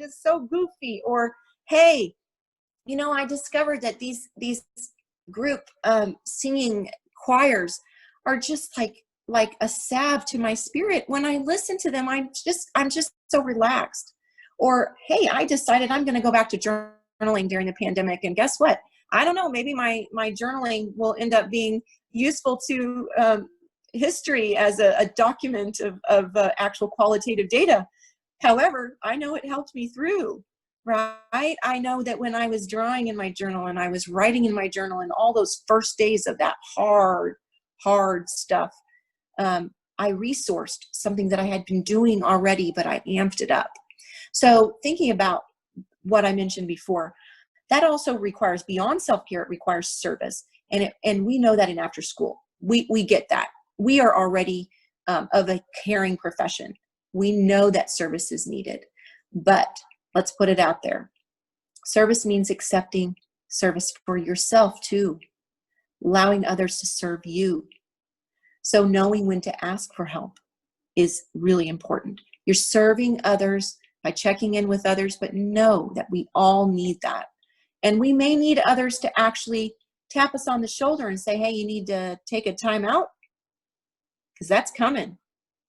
is so goofy. Or, hey, you know, I discovered that these group singing choirs are just like a salve to my spirit. When I listen to them, I'm just so relaxed. Or, hey, I decided I'm going to go back to journaling during the pandemic, and guess what? I don't know, maybe my journaling will end up being useful to history as a document of actual qualitative data. However, I know it helped me through, right? I know that when I was drawing in my journal and I was writing in my journal and all those first days of that hard stuff, I resourced something that I had been doing already, but I amped it up. So thinking about what I mentioned before, that also requires, beyond self-care, it requires service. And we know that in after school, we get that. We are already of a caring profession. We know that service is needed, but let's put it out there. Service means accepting service for yourself too, allowing others to serve you. So knowing when to ask for help is really important. You're serving others by checking in with others, but know that we all need that. And we may need others to actually tap us on the shoulder and say, hey, you need to take a time out, because that's coming.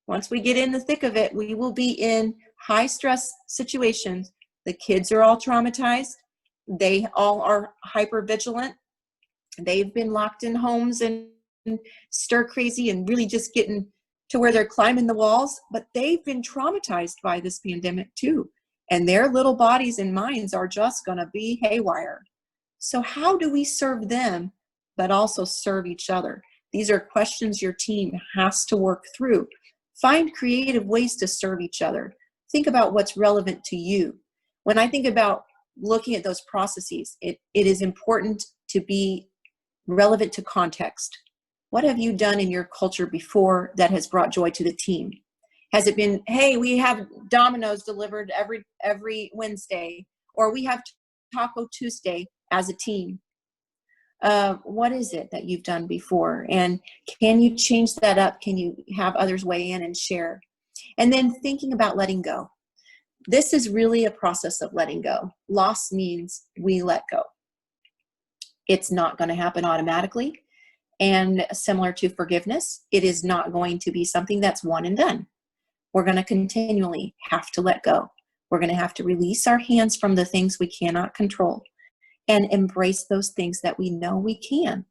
Once we get in the thick of it, we will be in high stress situations. The kids are all traumatized. They all are hyper vigilant. They've been locked in homes and stir crazy and really just getting to where they're climbing the walls, but they've been traumatized by this pandemic too. And their little bodies and minds are just going to be haywire. So how do we serve them, but also serve each other? These are questions your team has to work through. Find creative ways to serve each other. Think about what's relevant to you. When I think about looking at those processes, it is important to be relevant to context. What have you done in your culture before that has brought joy to the team? Has it been, hey, we have Domino's delivered every Wednesday, or we have Taco Tuesday as a team? What is it that you've done before? And can you change that up? Can you have others weigh in and share? And then thinking about letting go. This is really a process of letting go. Loss means we let go. It's not going to happen automatically. And similar to forgiveness, it is not going to be something that's one and done. We're going to continually have to let go. We're going to have to release our hands from the things we cannot control and embrace those things that we know we can.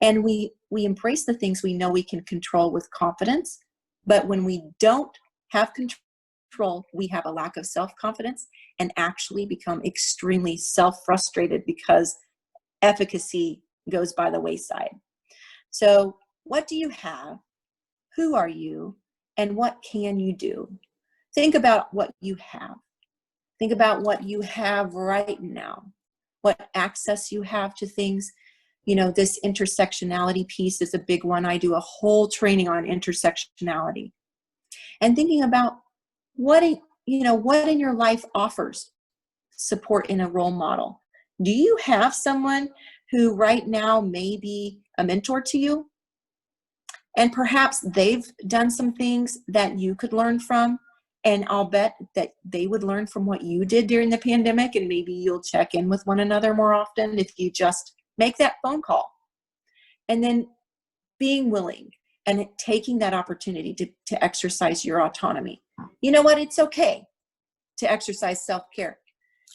And we embrace the things we know we can control with confidence. But when we don't have control, we have a lack of self-confidence and actually become extremely self-frustrated because efficacy goes by the wayside. So what do you have? Who are you? And what can you do? Think about what you have. Think about what you have right now, what access you have to things. You know, this intersectionality piece is a big one. I do a whole training on intersectionality. And thinking about what in your life offers support in a role model. Do you have someone who right now may be a mentor to you? And perhaps they've done some things that you could learn from. And I'll bet that they would learn from what you did during the pandemic. And maybe you'll check in with one another more often if you just make that phone call. And then being willing and taking that opportunity to exercise your autonomy. You know what? It's okay to exercise self-care.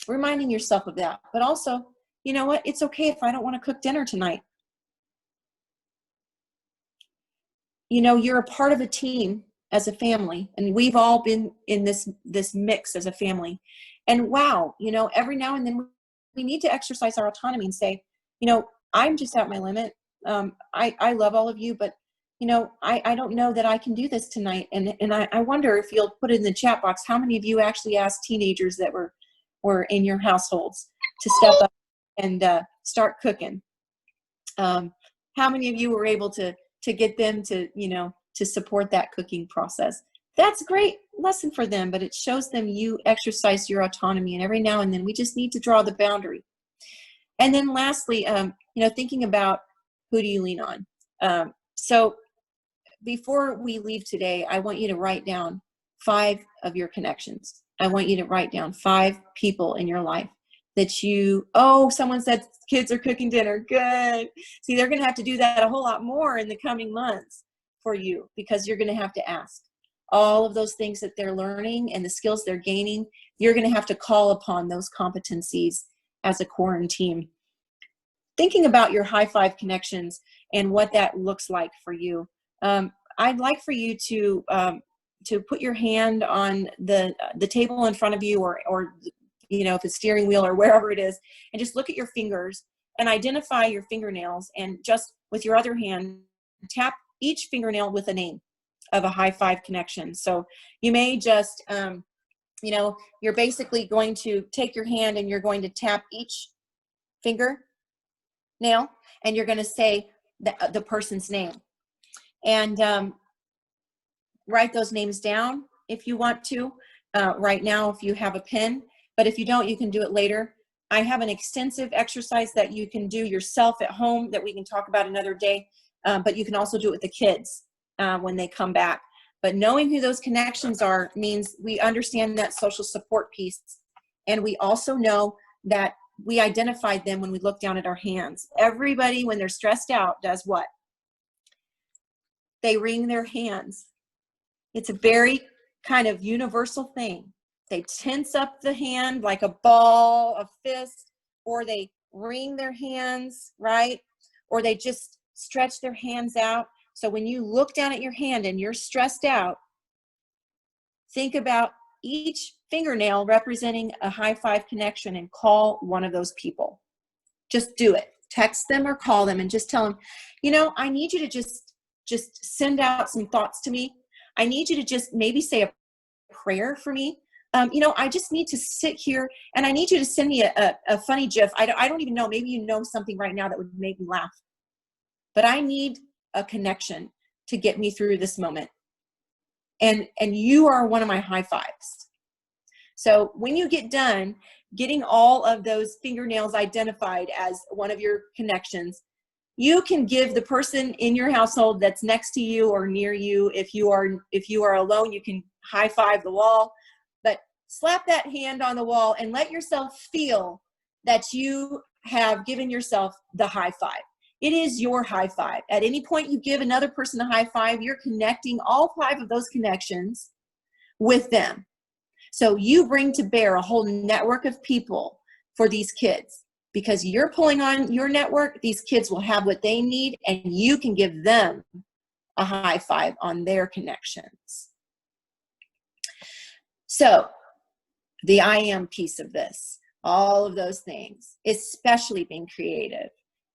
Reminding yourself of that. But also, you know what? It's okay if I don't want to cook dinner tonight. You know, you're a part of a team as a family, and we've all been in this mix as a family. And wow, you know, every now and then we need to exercise our autonomy and say, you know, I'm just at my limit. I love all of you, but you know, I don't know that I can do this tonight. And I wonder if you'll put in the chat box, how many of you actually asked teenagers that were in your households to step up and start cooking? How many of you were able to get them to, you know, to support that cooking process? That's a great lesson for them, but it shows them you exercise your autonomy, and every now and then we just need to draw the boundary. And then lastly, you know, thinking about who do you lean on? So before we leave today, I want you to write down 5 of your connections. I want you to write down 5 people in your life that you, oh, someone said kids are cooking dinner. Good. See, they're going to have to do that a whole lot more in the coming months for you, because you're going to have to ask. All of those things that they're learning and the skills they're gaining, you're going to have to call upon those competencies as a quarantine. Thinking about your high five connections and what that looks like for you. I'd like for you to put your hand on the table in front of you, or you know, if it's steering wheel or wherever it is, and just look at your fingers and identify your fingernails, and just with your other hand, tap each fingernail with a name of a high five connection. So you may just, you know, you're basically going to take your hand and you're going to tap each fingernail, and you're going to say the person's name. And write those names down if you want to, right now if you have a pen. But if you don't, you can do it later. I have an extensive exercise that you can do yourself at home that we can talk about another day, but you can also do it with the kids when they come back. But knowing who those connections are means we understand that social support piece, and we also know that we identified them when we look down at our hands. Everybody, when they're stressed out, does what? They wring their hands. It's a very kind of universal thing. They tense up the hand like a ball, a fist, or they wring their hands, right? Or they just stretch their hands out. So when you look down at your hand and you're stressed out, think about each fingernail representing a high five connection and call one of those people. Just do it. Text them or call them and just tell them, you know, I need you to just send out some thoughts to me. I need you to just maybe say a prayer for me. You know, I just need to sit here, and I need you to send me a funny GIF. I don't even know. Maybe you know something right now that would make me laugh. But I need a connection to get me through this moment. And you are one of my high fives. So when you get done getting all of those fingernails identified as one of your connections, you can give the person in your household that's next to you or near you. If you are alone, you can high five the wall, but slap that hand on the wall and let yourself feel that you have given yourself the high five. It is your high five. At any point you give another person a high five, you're connecting all 5 of those connections with them. So you bring to bear a whole network of people for these kids. Because you're pulling on your network, these kids will have what they need, and you can give them a high five on their connections. So the I am piece of this, all of those things, especially being creative.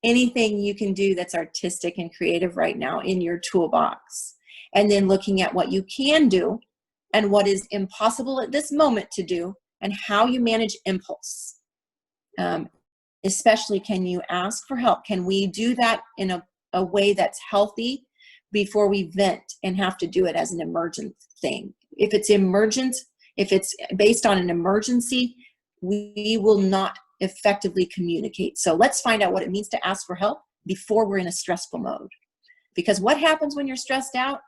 Anything you can do that's artistic and creative right now in your toolbox. And then looking at what you can do and what is impossible at this moment to do, and how you manage impulse. Especially, can you ask for help? Can we do that in a way that's healthy before we vent and have to do it as an emergent thing? If it's emergent, if it's based on an emergency, we will not effectively communicate. So let's find out what it means to ask for help before we're in a stressful mode. Because what happens when you're stressed out?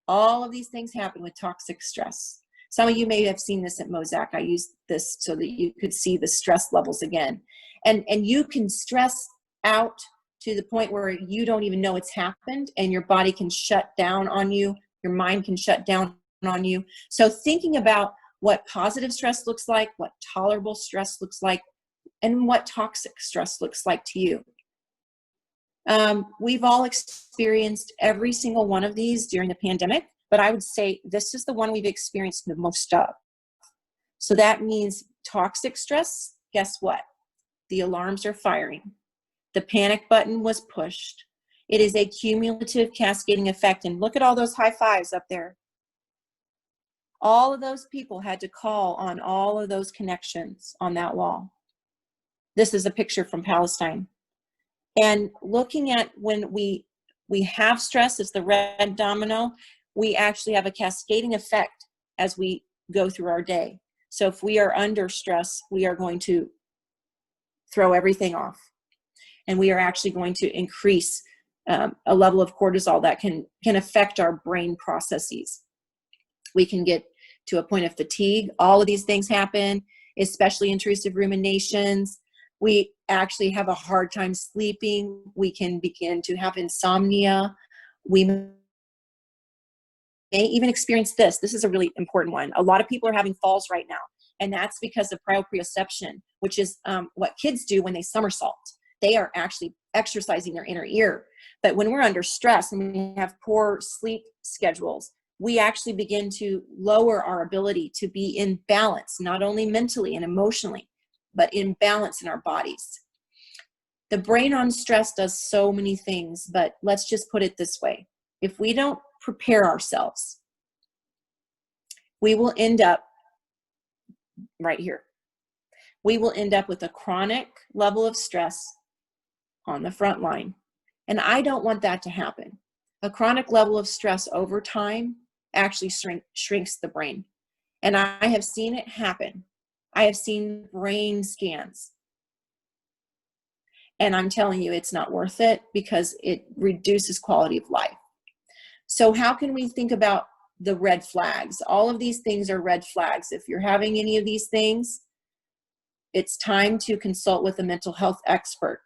All of these things happen with toxic stress. Some of you may have seen this at Mosaic. I used this so that you could see the stress levels again. And you can stress out to the point where you don't even know it's happened, and your body can shut down on you. Your mind can shut down on you. So thinking about what positive stress looks like, what tolerable stress looks like, and what toxic stress looks like to you. We've all experienced every single one of these during the pandemic, but I would say this is the one we've experienced the most of. So that means toxic stress, guess what? The alarms are firing. The panic button was pushed. It is a cumulative cascading effect. And look at all those high fives up there. All of those people had to call on all of those connections on that wall. This is a picture from Palestine. And looking at when we have stress, it's the red domino, we actually have a cascading effect as we go through our day. So if we are under stress, we are going to throw everything off. And we are actually going to increase a level of cortisol that can affect our brain processes. We can get to a point of fatigue. All of these things happen, especially intrusive ruminations. We actually have a hard time sleeping. We can begin to have insomnia. We may even experience this. This is a really important one. A lot of people are having falls right now, and that's because of proprioception, which is what kids do when they somersault. They are actually exercising their inner ear. But when we're under stress and we have poor sleep schedules, we actually begin to lower our ability to be in balance, not only mentally and emotionally, but in balance in our bodies. The brain on stress does so many things, but let's just put it this way. If we don't prepare ourselves, we will end up right here. We will end up with a chronic level of stress on the front line. And I don't want that to happen. A chronic level of stress over time actually shrinks the brain. And I have seen it happen. I have seen brain scans. And I'm telling you, it's not worth it because it reduces quality of life. So how can we think about the red flags? All of these things are red flags. If you're having any of these things, it's time to consult with a mental health expert.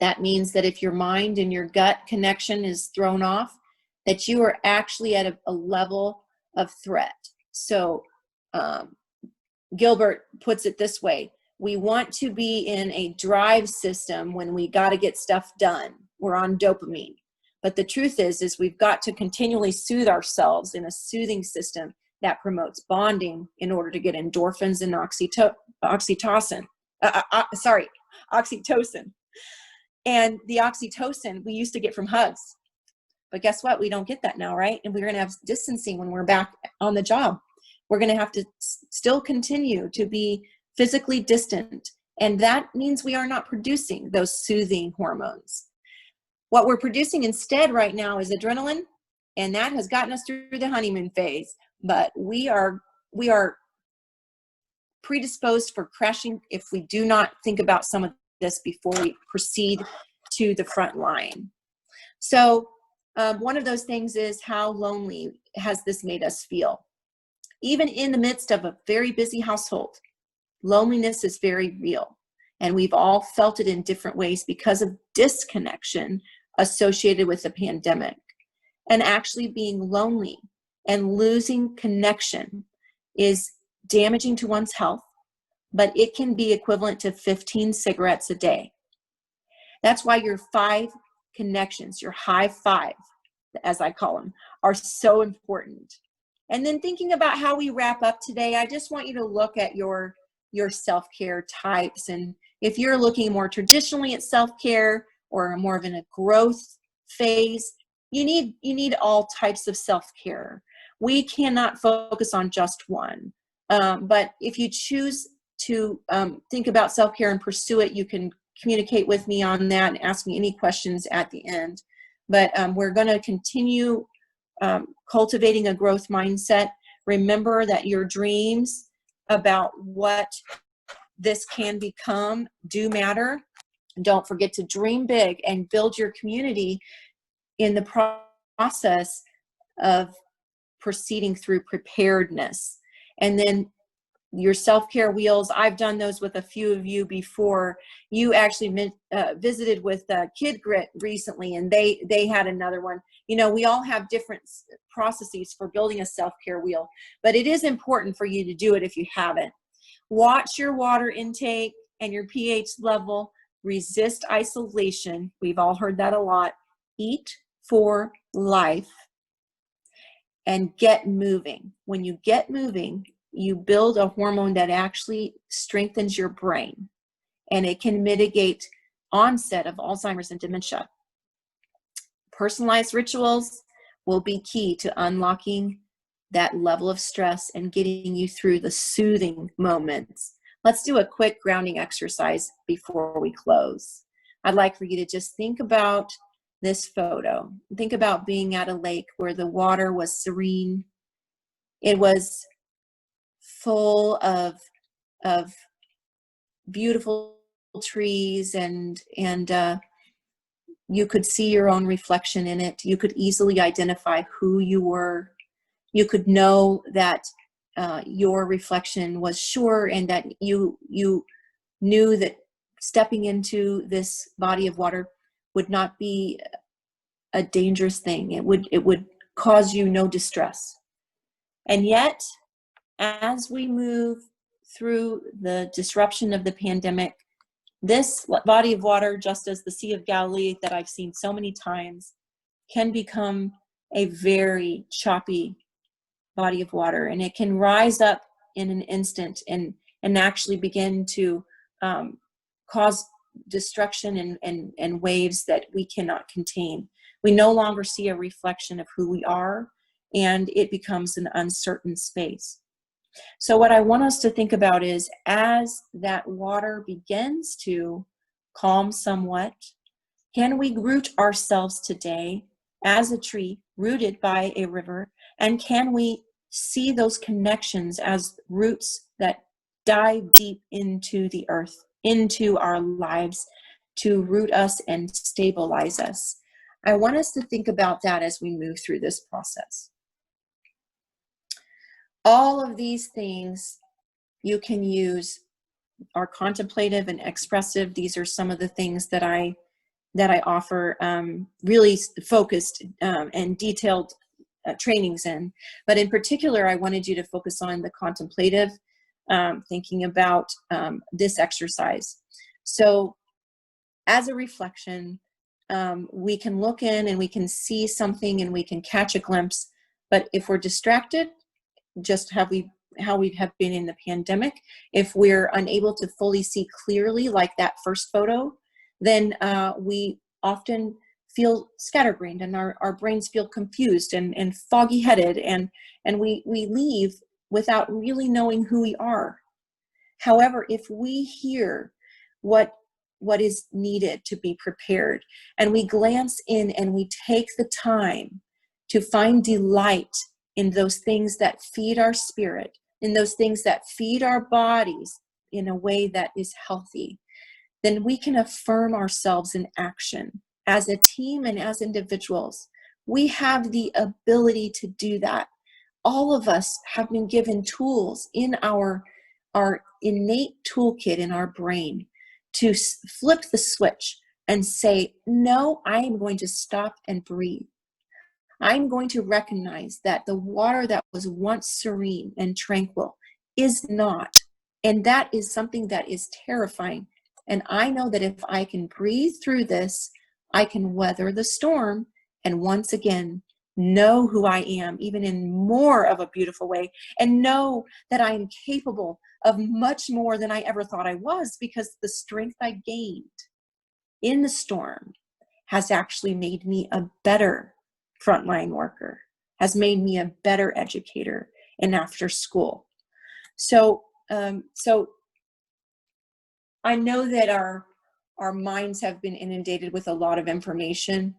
That means that if your mind and your gut connection is thrown off, that you are actually at a level of threat. So Gilbert puts it this way: we want to be in a drive system when we got to get stuff done. We're on dopamine. But the truth is we've got to continually soothe ourselves in a soothing system that promotes bonding in order to get endorphins and oxytocin. And the oxytocin we used to get from hugs. But guess what? We don't get that now, right? And we're going to have distancing when we're back on the job. We're going to have to still continue to be physically distant. And that means we are not producing those soothing hormones. What we're producing instead right now is adrenaline, and that has gotten us through the honeymoon phase. But we are predisposed for crashing if we do not think about some of this before we proceed to the front line. So one of those things is, how lonely has this made us feel? Even in the midst of a very busy household, loneliness is very real. And we've all felt it in different ways because of disconnection associated with the pandemic. And actually being lonely and losing connection is damaging to one's health, but it can be equivalent to 15 cigarettes a day. That's why your 5 connections, your high 5, as I call them, are so important. And then thinking about how we wrap up today, I just want you to look at your self-care types. And if you're looking more traditionally at self-care or more of in a growth phase, you need all types of self-care. We cannot focus on just one. But if you choose to think about self-care and pursue it, you can communicate with me on that and ask me any questions at the end. But we're going to continue cultivating a growth mindset. Remember that your dreams about what this can become do matter. Don't forget to dream big and build your community in the process of proceeding through preparedness. And then your self-care wheels, I've done those with a few of you before. You actually visited with Kid Grit recently, and they had another one. You know, we all have different processes for building a self-care wheel, but it is important for you to do it if you haven't. Watch your water intake and your pH level. Resist isolation. We've all heard that a lot. Eat for life. And get moving. When you get moving, you build a hormone that actually strengthens your brain, and it can mitigate onset of Alzheimer's and dementia. Personalized rituals will be key to unlocking that level of stress and getting you through the soothing moments. Let's do a quick grounding exercise before we close. I'd like for you to just think about this photo. Think about being at a lake where the water was serene. It was full of beautiful trees, and you could see your own reflection in it. You could easily identify who you were. You could know that your reflection was sure, and that you knew that stepping into this body of water would not be a dangerous thing. It would cause you no distress. And yet, as we move through the disruption of the pandemic, this body of water, just as the Sea of Galilee that I've seen so many times, can become a very choppy body of water, and it can rise up in an instant and actually begin to cause destruction and waves that we cannot contain. We no longer see a reflection of who we are, and it becomes an uncertain space. So what I want us to think about is, as that water begins to calm somewhat, can we root ourselves today as a tree rooted by a river? And can we see those connections as roots that dive deep into the earth, into our lives, to root us and stabilize us? I want us to think about that as we move through this process. All of these things you can use are contemplative and expressive. These are some of the things that I offer really focused and detailed trainings in. But in particular, I wanted you to focus on the contemplative, thinking about this exercise. So as a reflection, we can look in and we can see something and we can catch a glimpse. But if we're distracted, just how we have been in the pandemic, if we're unable to fully see clearly, like that first photo, then we often feel scatterbrained, and our brains feel confused and foggy-headed, and we leave without really knowing who we are. However, if we hear what is needed to be prepared, and we glance in and we take the time to find delight in those things that feed our spirit, in those things that feed our bodies in a way that is healthy, then we can affirm ourselves in action as a team and as individuals. We have the ability to do that. All of us have been given tools in our innate toolkit in our brain to flip the switch and say, no, I am going to stop and breathe. I'm going to recognize that the water that was once serene and tranquil is not. And that is something that is terrifying. And I know that if I can breathe through this, I can weather the storm and once again know who I am, even in more of a beautiful way, and know that I am capable of much more than I ever thought I was, because the strength I gained in the storm has actually made me a better frontline worker, has made me a better educator in after school. So I know that our minds have been inundated with a lot of information.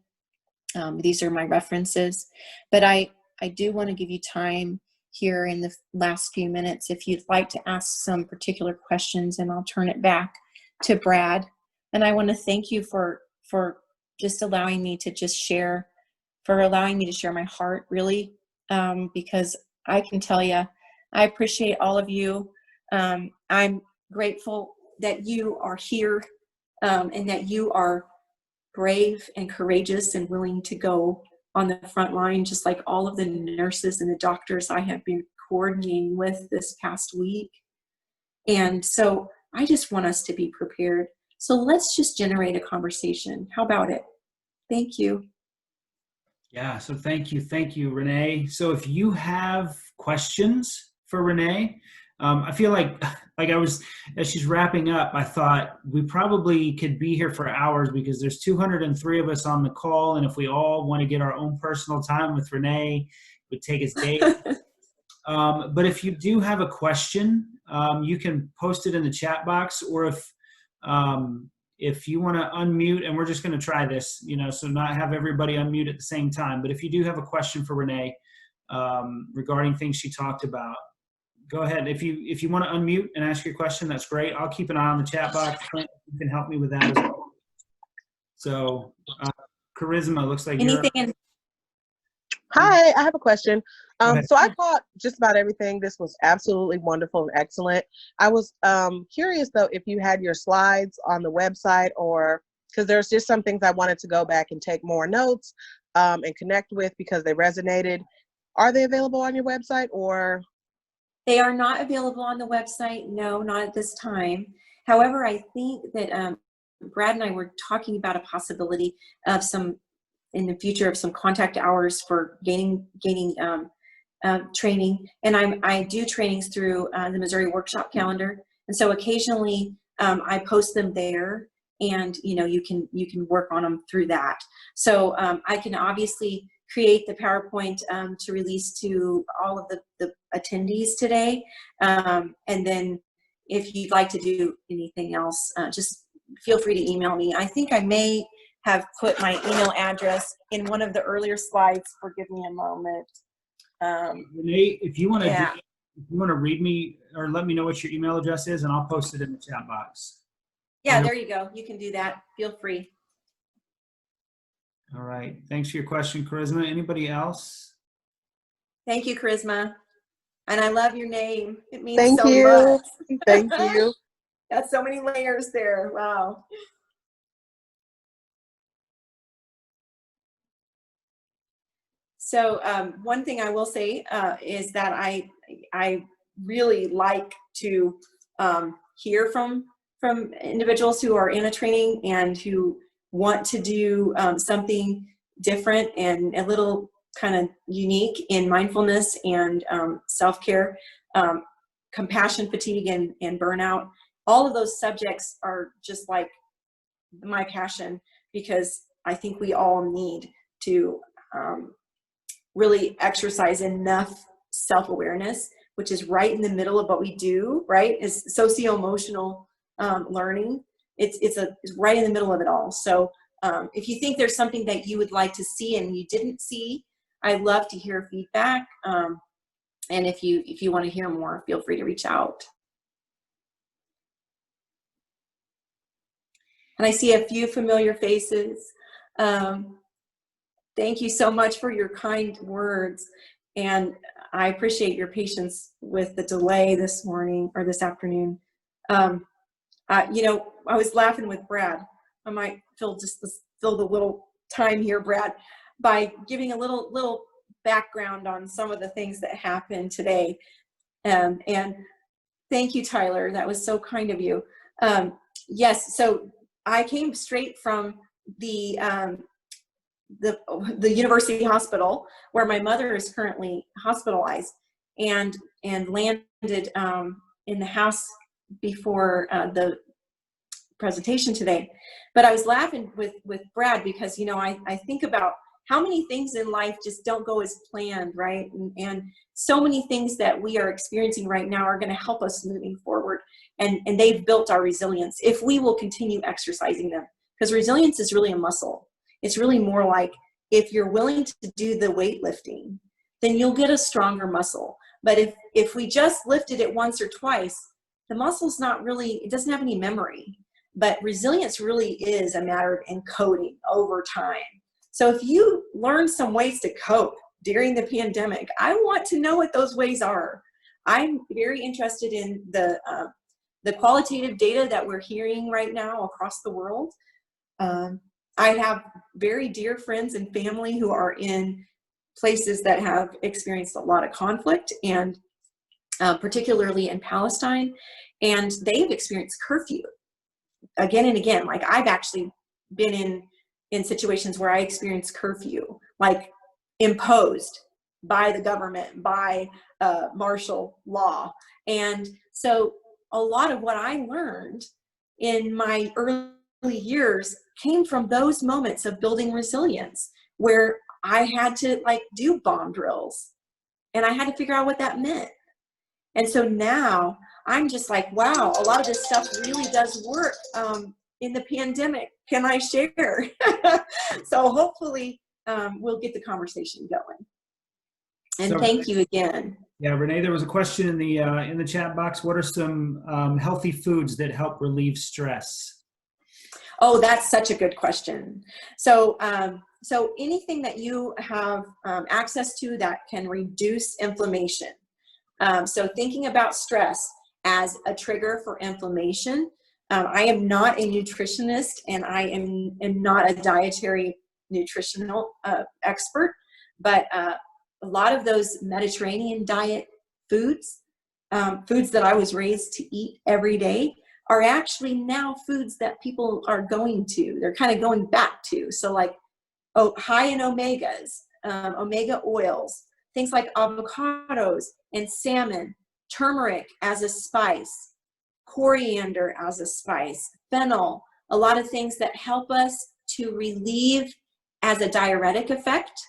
These are my references, but I do want to give you time here in the last few minutes if you'd like to ask some particular questions, and I'll turn it back to Brad. And I want to thank you for just allowing me to share my heart, really, because I can tell you, I appreciate all of you. I'm grateful that you are here, and that you are brave and courageous and willing to go on the front line, just like all of the nurses and the doctors I have been coordinating with this past week. And so I just want us to be prepared. So let's just generate a conversation. How about it? Thank you. Yeah, so thank you, Renee. So if you have questions for Renee, I feel like I was, as she's wrapping up, I thought we probably could be here for hours, because there's 203 of us on the call, and if we all want to get our own personal time with Renee, it would take us days. But if you do have a question, you can post it in the chat box, or if you want to unmute, and we're just going to try this, so not have everybody unmute at the same time. But if you do have a question for Renee regarding things she talked about, go ahead. If you want to unmute and ask your question, that's great. I'll keep an eye on the chat box. Clint, you can help me with that as well. So, Charisma, looks like anything Hi, I have a question. Go ahead. So I caught just about everything. This was absolutely wonderful and excellent. I was curious though if you had your slides on the website, or because there's just some things I wanted to go back and take more notes and connect with because they resonated. Are they available on your website, or? They are not available on the website. No, not at this time. However, I think that Brad and I were talking about a possibility of some, in the future, of some contact hours for gaining training. And I do trainings through the Missouri Workshop Calendar. And so occasionally I post them there, and you can work on them through that. So I can obviously create the PowerPoint to release to all of the attendees today. And then if you'd like to do anything else, just feel free to email me. I think I may have put my email address in one of the earlier slides. Forgive me a moment. Renee, if you want to, Yeah. if you want to read me or let me know what your email address is, and I'll post it in the chat box. Yeah, there you go. You can do that. Feel free. All right. Thanks for your question, Charisma. Anybody else? Thank you, Charisma. And I love your name. It means Thank so you. much. Thank you. Got so many layers there. Wow. So one thing I will say is that I really like to hear from individuals who are in a training and who want to do something different and a little kind of unique in mindfulness and self-care, compassion fatigue and burnout. All of those subjects are just like my passion, because I think we all need to really exercise enough self-awareness, which is right in the middle of what we do, right? Is socio-emotional learning. It's right in the middle of it all. So if you think there's something that you would like to see and you didn't see, I'd love to hear feedback. And if you want to hear more, feel free to reach out. And I see a few familiar faces. Thank you so much for your kind words. And I appreciate your patience with the delay this morning or this afternoon. I was laughing with Brad. I might fill the little time here, Brad, by giving a little background on some of the things that happened today. And thank you, Tyler. That was so kind of you. Yes, so I came straight from the university hospital where my mother is currently hospitalized, and landed in the house before the presentation today. But I was laughing with Brad because I think about how many things in life just don't go as planned, right? And so many things that we are experiencing right now are going to help us moving forward, and they've built our resilience if we will continue exercising them, because resilience is really a muscle. It's really more like, if you're willing to do the weightlifting, then you'll get a stronger muscle. But if we just lifted it once or twice, the muscle's not really, it doesn't have any memory. But resilience really is a matter of encoding over time. So if you learn some ways to cope during the pandemic, I want to know what those ways are. I'm very interested in the qualitative data that we're hearing right now across the world. I have very dear friends and family who are in places that have experienced a lot of conflict, and particularly in Palestine, and they've experienced curfew again and again. Like, I've actually been in situations where I experienced curfew, like imposed by the government, by martial law. And so a lot of what I learned in my early years came from those moments of building resilience, where I had to do bomb drills, and I had to figure out what that meant. And so now I'm just like, wow, a lot of this stuff really does work in the pandemic. Can I share? So hopefully we'll get the conversation going. And so, thank you again. Yeah, Renee, there was a question in the chat box. What are some healthy foods that help relieve stress? Oh, that's such a good question. So So anything that you have access to that can reduce inflammation. So thinking about stress as a trigger for inflammation. I am not a nutritionist, and I am not a dietary nutritional expert, but a lot of those Mediterranean diet foods, foods that I was raised to eat every day, are actually now foods that people are going to. They're kind of going back to. So like, high in omegas, omega oils, things like avocados and salmon, turmeric as a spice, coriander as a spice, fennel, a lot of things that help us to relieve as a diuretic effect,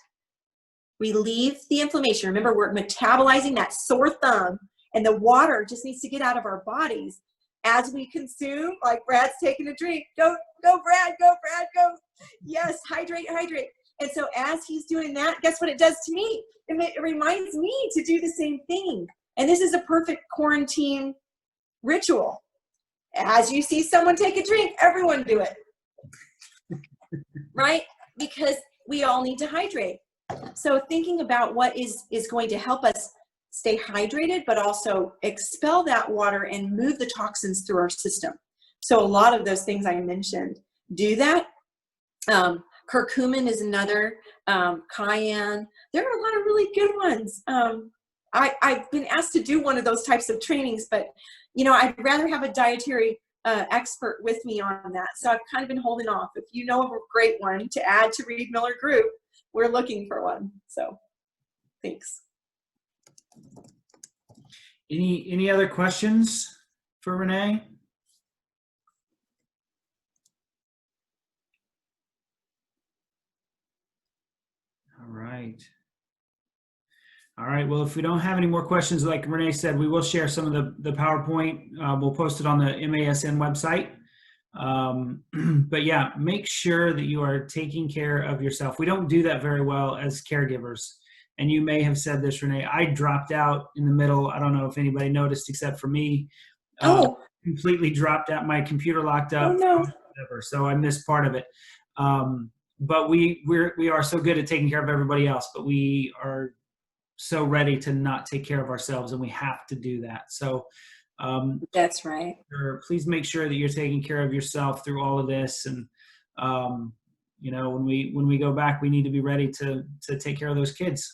relieve the inflammation. Remember, we're metabolizing that sore thumb, and the water just needs to get out of our bodies as we consume. Like Brad's taking a drink. Go, Brad, go, Brad, go. Yes, hydrate. And so as he's doing that, guess what it does to me? It reminds me to do the same thing. And this is a perfect quarantine ritual. As you see someone take a drink, everyone do it. Right? Because we all need to hydrate. So thinking about what is going to help us stay hydrated, but also expel that water and move the toxins through our system. So a lot of those things I mentioned do that. Curcumin is another, cayenne. There are a lot of really good ones. I've been asked to do one of those types of trainings, but I'd rather have a dietary expert with me on that. So I've kind of been holding off. If you know of a great one to add to Reed-Miller group, we're looking for one. So thanks. Any other questions for Renee? All right. Well, if we don't have any more questions, like Renee said, we will share some of the PowerPoint. We'll post it on the MASN website. But yeah, make sure that you are taking care of yourself. We don't do that very well as caregivers. And you may have said this, Renee, I dropped out in the middle. I don't know if anybody noticed except for me. Completely dropped out. My computer locked up. Oh, no. Whatever, so I missed part of it. But we are so good at taking care of everybody else, but we are so ready to not take care of ourselves, and we have to do that. So that's right. Please make sure that you're taking care of yourself through all of this. And when we go back, we need to be ready to take care of those kids.